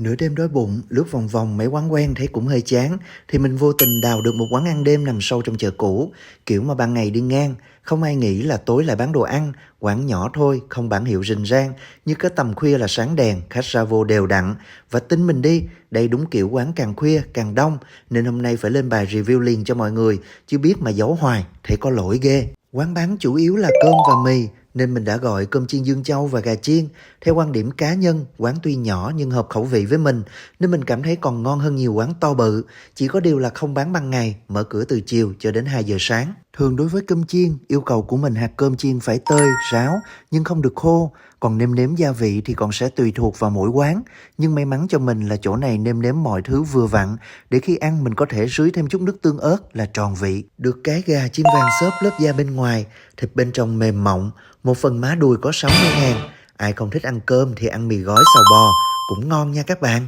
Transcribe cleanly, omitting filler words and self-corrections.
Nửa đêm đói bụng, lướt vòng vòng mấy quán quen thấy cũng hơi chán, thì mình vô tình đào được một quán ăn đêm nằm sâu trong chợ cũ, kiểu mà ban ngày đi ngang, không ai nghĩ là tối lại bán đồ ăn, quán nhỏ thôi, không bảng hiệu rình rang, như cái tầm khuya là sáng đèn, khách ra vô đều đặn. Và tin mình đi, đây đúng kiểu quán càng khuya càng đông, nên hôm nay phải lên bài review liền cho mọi người, chứ biết mà giấu hoài, thấy có lỗi ghê. Quán bán chủ yếu là cơm và mì, nên mình đã gọi cơm chiên Dương Châu và gà chiên. Theo quan điểm cá nhân, quán tuy nhỏ nhưng hợp khẩu vị với mình, nên mình cảm thấy còn ngon hơn nhiều quán to bự. Chỉ có điều là không bán ban ngày, mở cửa từ chiều cho đến 2 giờ sáng. Thường đối với cơm chiên, yêu cầu của mình hạt cơm chiên phải tơi, ráo, nhưng không được khô. Còn nêm nếm gia vị thì còn sẽ tùy thuộc vào mỗi quán. Nhưng may mắn cho mình là chỗ này nêm nếm mọi thứ vừa vặn, để khi ăn mình có thể rưới thêm chút nước tương ớt là tròn vị. Được cái gà chiên vàng xốp lớp da bên ngoài, thịt bên trong mềm mọng, một phần má đùi có 60.000. Ai không thích ăn cơm thì ăn mì gói xào bò, cũng ngon nha các bạn.